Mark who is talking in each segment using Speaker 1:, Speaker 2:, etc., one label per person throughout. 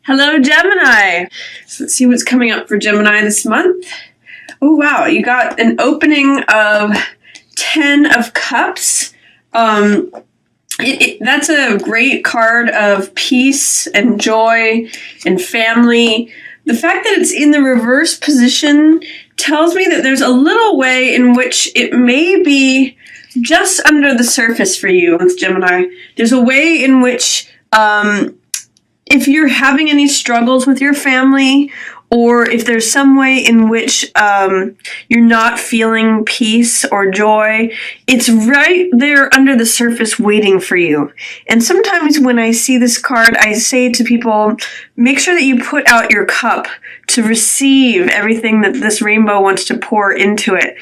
Speaker 1: Hello, Gemini. So let's see what's coming up for Gemini this month. Oh, wow. You got an opening of 10 of Cups. That's a great card of peace and joy and family. The fact that it's in the reverse position tells me that there's a little way in which it may be just under the surface for you with Gemini. There's a way in which if you're having any struggles with your family, or if there's some way in which you're not feeling peace or joy, it's right there under the surface waiting for you. And sometimes when I see this card, I say to people, make sure that you put out your cup to receive everything that this rainbow wants to pour into it.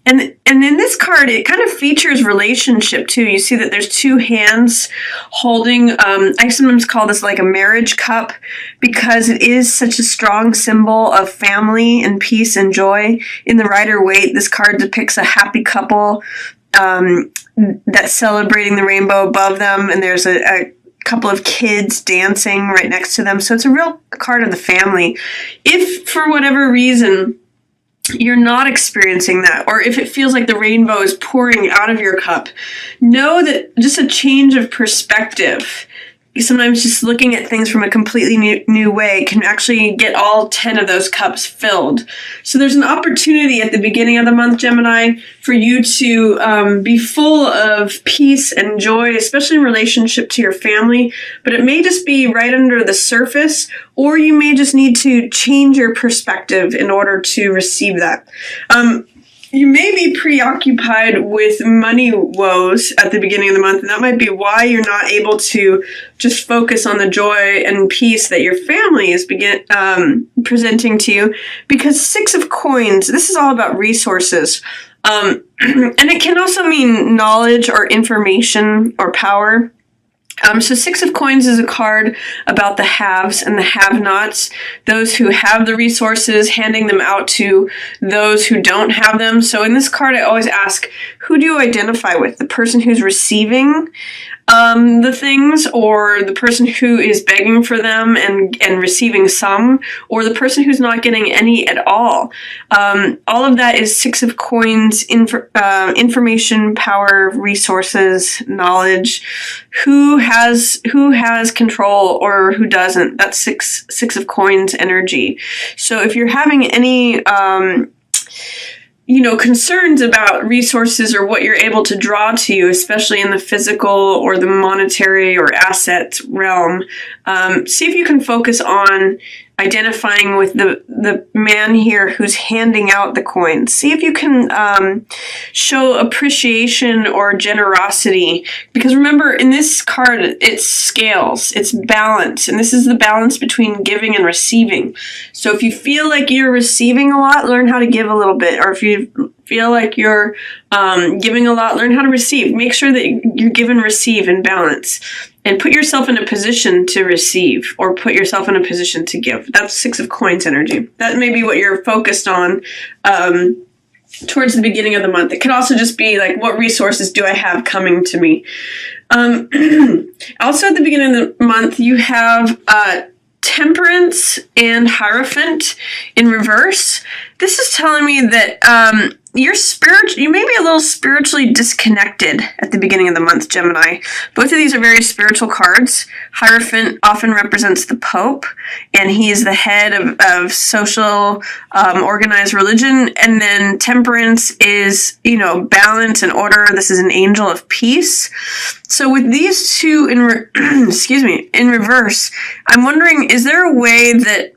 Speaker 1: And in this card, it kind of features relationship too. You see that there's two hands holding, I sometimes call this like a marriage cup, because it is such a strong symbol of family and peace and joy. In the Rider-Waite, this card depicts a happy couple that's celebrating the rainbow above them, and there's a couple of kids dancing right next to them. So it's a real card of the family. If for whatever reason you're not experiencing that, or if it feels like the rainbow is pouring out of your cup, know that just a change of perspective, sometimes just looking at things from a completely new way, can actually get all 10 of those cups filled. So there's an opportunity at the beginning of the month, Gemini, for you to be full of peace and joy, especially in relationship to your family. But it may just be right under the surface, or you may just need to change your perspective in order to receive that. You may be preoccupied with money woes at the beginning of the month, and that might be why you're not able to just focus on the joy and peace that your family is presenting to you. Because 6 of Coins, this is all about resources. And it can also mean knowledge or information or power. So 6 of Coins is a card about the haves and the have-nots, those who have the resources, handing them out to those who don't have them. So in this card, I always ask, who do you identify with? The person who's receiving the things, or the person who is begging for them and receiving some, or the person who's not getting any at all? All of that is 6 of Coins, information, power, resources, knowledge. Who has control or who doesn't? That's 6 of Coins energy. So if you're having any concerns about resources or what you're able to draw to you, especially in the physical or the monetary or asset realm, see if you can focus on identifying with the man here who's handing out the coins. See if you can show appreciation or generosity. Because remember, in this card, it's scales, it's balance, and this is the balance between giving and receiving. So if you feel like you're receiving a lot, learn how to give a little bit. Or if you feel like you're giving a lot, learn how to receive. Make sure that you give and receive in balance. And put yourself in a position to receive, or put yourself in a position to give. That's 6 of Coins energy. That may be what you're focused on towards the beginning of the month. It could also just be like, what resources do I have coming to me? Also at the beginning of the month, you have Temperance and Hierophant in reverse. This is telling me that you may be a little spiritually disconnected at the beginning of the month, Gemini. Both of these are very spiritual cards. Hierophant often represents the Pope, and he is the head of social organized religion. And then Temperance is, balance and order. This is an angel of peace. So with these two in reverse, I'm wondering, is there a way that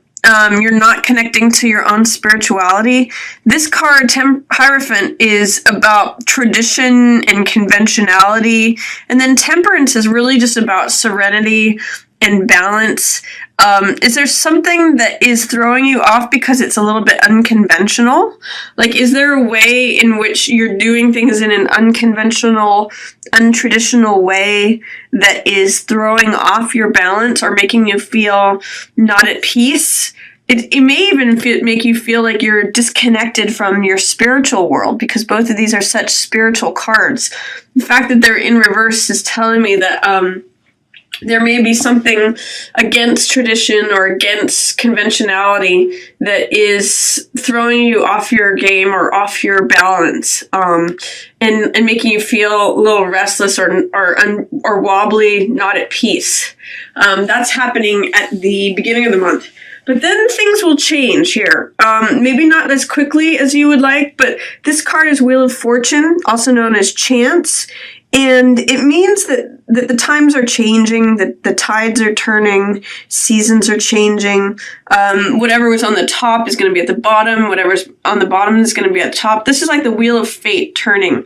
Speaker 1: you're not connecting to your own spirituality? This card, Hierophant, is about tradition and conventionality, and then Temperance is really just about serenity and balance. Is there something that is throwing you off because it's a little bit unconventional? Like, is there a way in which you're doing things in an unconventional, untraditional way that is throwing off your balance or making you feel not at peace? It may even make you feel like you're disconnected from your spiritual world, because both of these are such spiritual cards. The fact that they're in reverse is telling me that there may be something against tradition or against conventionality that is throwing you off your game or off your balance, and making you feel a little restless or wobbly, not at peace. That's happening at the beginning of the month. But then things will change here. Maybe not as quickly as you would like, but this card is Wheel of Fortune, also known as Chance. And it means that the times are changing, that the tides are turning, seasons are changing. Whatever was on the top is going to be at the bottom. Whatever's on the bottom is going to be at the top. This is like the Wheel of Fate turning.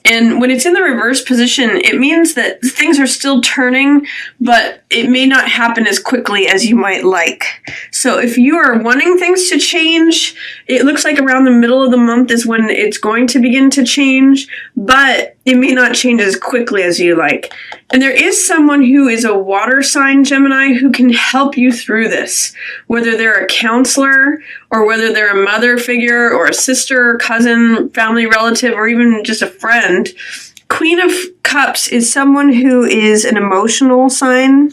Speaker 1: And when it's in the reverse position, it means that things are still turning, but it may not happen as quickly as you might like. So if you are wanting things to change, it looks like around the middle of the month is when it's going to begin to change, but it may not change as quickly as you like. And there is someone who is a water sign, Gemini, who can help you through this, whether they're a counselor or whether they're a mother figure or a sister, cousin, family relative, or even just a friend. Queen of Cups is someone who is an emotional sign.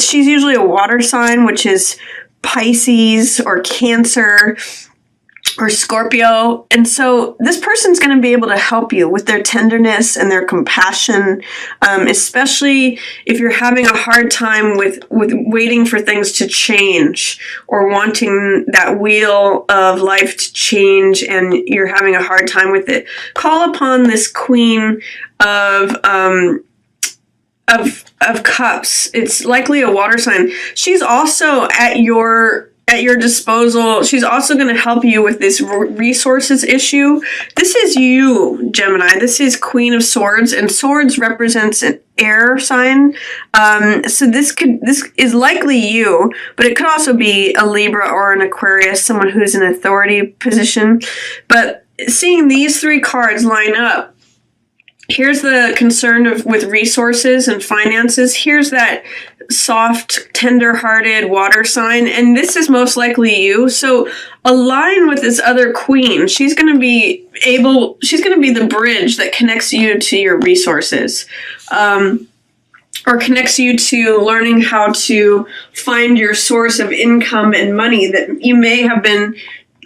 Speaker 1: She's usually a water sign, which is Pisces or Cancer or Scorpio. And so this person's going to be able to help you with their tenderness and their compassion, especially if you're having a hard time with waiting for things to change or wanting that wheel of life to change and you're having a hard time with it. Call upon this Queen of Cups. It's likely a water sign. She's also at your disposal. She's also going to help you with this resources issue. This is you, Gemini. This is Queen of Swords, and swords represents an air sign. So this is likely you, but it could also be a Libra or an Aquarius, someone who's in authority position. But seeing these three cards line up, here's the concern with resources and finances. Here's that soft, tender-hearted water sign, and this is most likely you. So align with this other queen. She's going to be the bridge that connects you to your resources, or connects you to learning how to find your source of income and money that you may have been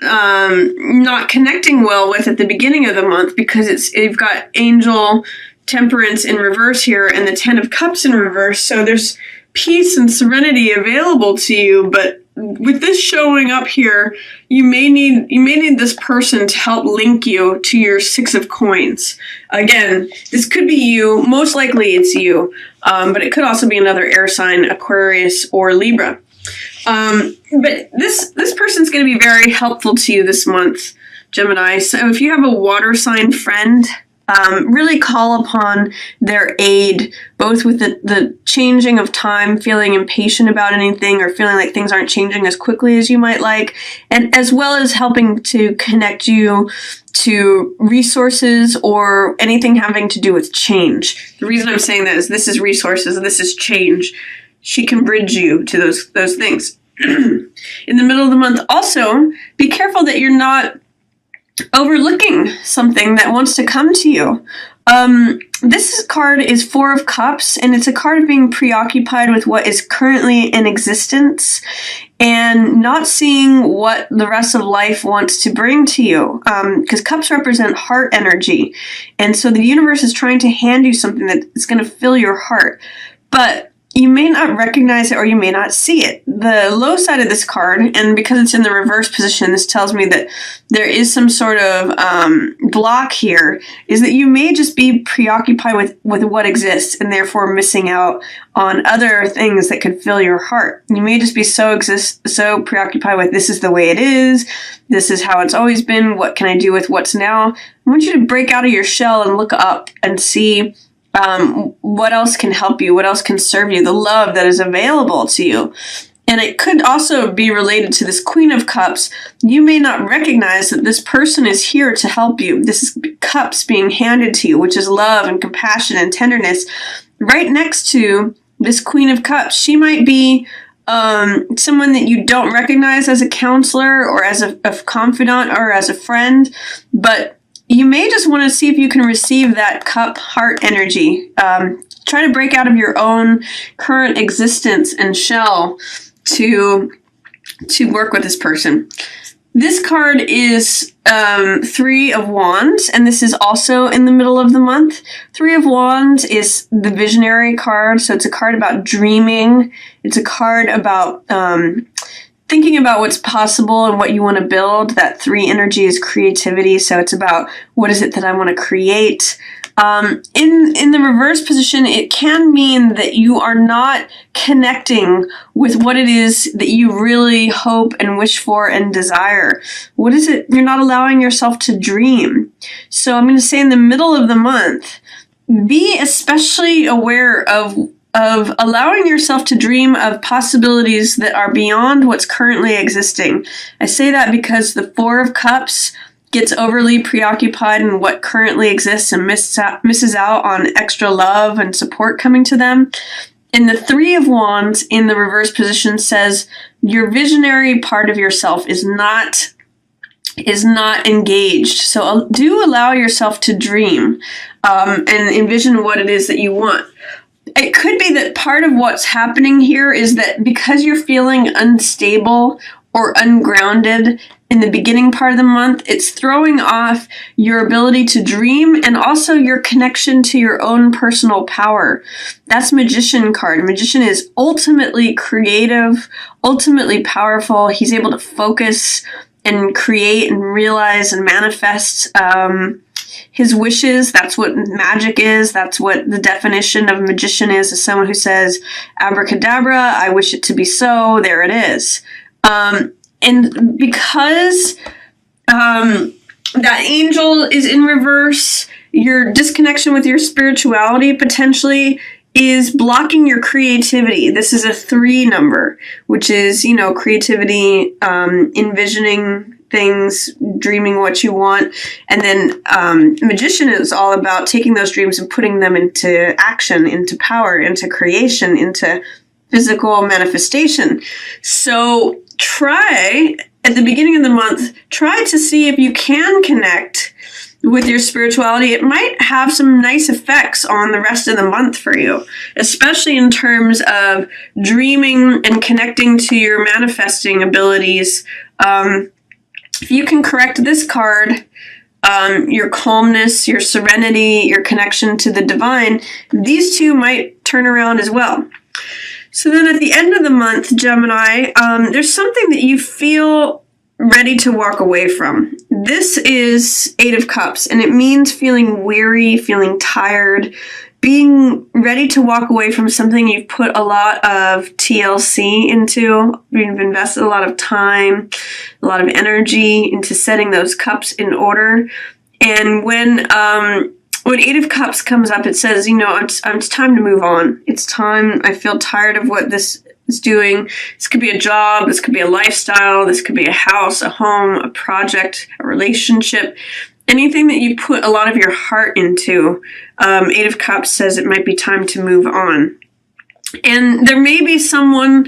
Speaker 1: not connecting well with at the beginning of the month, because you've got Angel Temperance in reverse here and the Ten of Cups in reverse. So there's peace and serenity available to you, but with this showing up here, you may need this person to help link you to your Six of Coins. Again, this could be you. Most likely it's you, but it could also be another air sign, Aquarius or Libra. But this person's going to be very helpful to you this month, Gemini. So if you have a water sign friend, really call upon their aid, both with the changing of time, feeling impatient about anything or feeling like things aren't changing as quickly as you might like, and as well as helping to connect you to resources or anything having to do with change. The reason I'm saying that is this is resources and this is change. She can bridge you to those things. In the middle of the month, also, be careful that you're not overlooking something that wants to come to you. This card is Four of Cups, and it's a card of being preoccupied with what is currently in existence and not seeing what the rest of life wants to bring to you. Because cups represent heart energy, and so the universe is trying to hand you something that is going to fill your heart. But you may not recognize it or you may not see it. The low side of this card, and because it's in the reverse position, this tells me that there is some sort of block here, is that you may just be preoccupied with what exists and therefore missing out on other things that could fill your heart. You may just be so preoccupied with this is the way it is, this is how it's always been, what can I do with what's now? I want you to break out of your shell and look up and see what else can help you, what else can serve you, the love that is available to you. And it could also be related to this Queen of Cups. You may not recognize that this person is here to help you. This is cups being handed to you, which is love and compassion and tenderness. Right next to this Queen of Cups, she might be someone that you don't recognize as a counselor or as a confidant or as a friend, but you may just want to see if you can receive that cup heart energy. try to break out of your own current existence and shell to work with this person. This card is 3 of Wands, and this is also in the middle of the month. 3 of Wands is the visionary card, so it's a card about dreaming. It's a card about thinking about what's possible and what you want to build. That 3 energy is creativity, so it's about what is it that I want to create. In the reverse position, it can mean that you are not connecting with what it is that you really hope and wish for and desire. What is it? You're not allowing yourself to dream. So I'm going to say in the middle of the month, be especially aware of allowing yourself to dream of possibilities that are beyond what's currently existing. I say that because the 4 of Cups gets overly preoccupied in what currently exists and misses out on extra love and support coming to them. And the 3 of Wands in the reverse position says your visionary part of yourself is not engaged. So do allow yourself to dream and envision what it is that you want. It could be that part of what's happening here is that because you're feeling unstable or ungrounded in the beginning part of the month, it's throwing off your ability to dream and also your connection to your own personal power. That's Magician card. Magician is ultimately creative, ultimately powerful. He's able to focus and create and realize and manifest his wishes. That's what magic is. That's what the definition of a magician is someone who says, abracadabra, I wish it to be so, there it is. And because that angel is in reverse, your disconnection with your spirituality potentially is blocking your creativity. This is a 3 number, which is, creativity, envisioning things, dreaming what you want. And then Magician is all about taking those dreams and putting them into action, into power, into creation, into physical manifestation. So try, at the beginning of the month, try to see if you can connect with your spirituality. It might have some nice effects on the rest of the month for you, especially in terms of dreaming and connecting to your manifesting abilities. If you can correct this card, your calmness, your serenity, your connection to the divine, these 2 might turn around as well. So then at the end of the month, Gemini, there's something that you feel ready to walk away from. This is 8 of Cups, and it means feeling weary, feeling tired, being ready to walk away from something you've put a lot of TLC into. You've invested a lot of time, a lot of energy into setting those cups in order. And when 8 of Cups comes up, it says, it's time to move on. It's time. I feel tired of what this is doing. This could be a job. This could be a lifestyle. This could be a house, a home, a project, a relationship. Anything that you put a lot of your heart into. 8 of Cups says it might be time to move on. And there may be someone,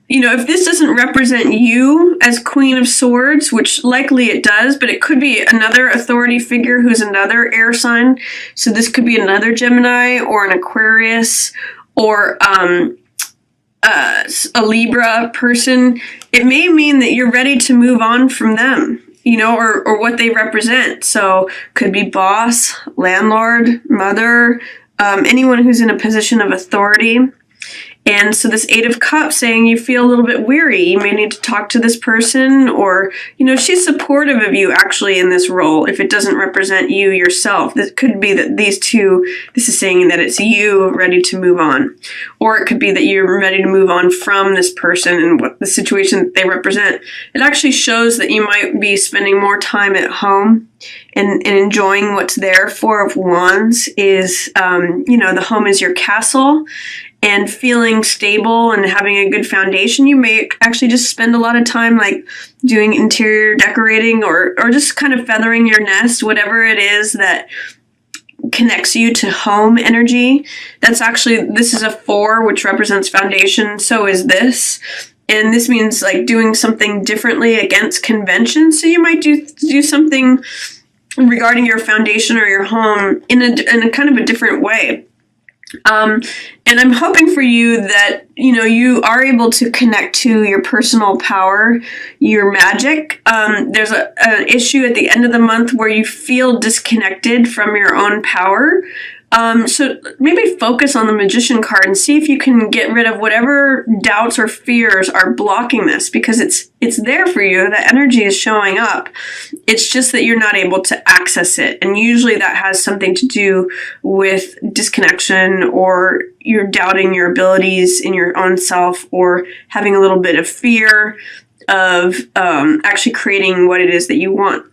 Speaker 1: if this doesn't represent you as Queen of Swords, which likely it does, but it could be another authority figure who's another air sign. So this could be another Gemini or an Aquarius or a Libra person. It may mean that you're ready to move on from them, or what they represent. So could be boss, landlord, mother, anyone who's in a position of authority. And so this 8 of Cups saying you feel a little bit weary. You may need to talk to this person, or, she's supportive of you actually in this role if it doesn't represent you yourself. This could be that this is saying that it's you ready to move on. Or it could be that you're ready to move on from this person and what the situation that they represent. It actually shows that you might be spending more time at home and enjoying what's there. 4 of Wands is, the home is your castle. And feeling stable and having a good foundation, you may actually just spend a lot of time doing interior decorating or just kind of feathering your nest, whatever it is that connects you to home energy. This is a 4, which represents foundation. So is this. And this means doing something differently against convention. So you might do something regarding your foundation or your home in a kind of a different way. And I'm hoping for you that, you are able to connect to your personal power, your magic. There's an issue at the end of the month where you feel disconnected from your own power. So maybe focus on the Magician card and see if you can get rid of whatever doubts or fears are blocking this, because it's there for you. The energy is showing up. It's just that you're not able to access it. And usually that has something to do with disconnection, or you're doubting your abilities in your own self, or having a little bit of fear of actually creating what it is that you want.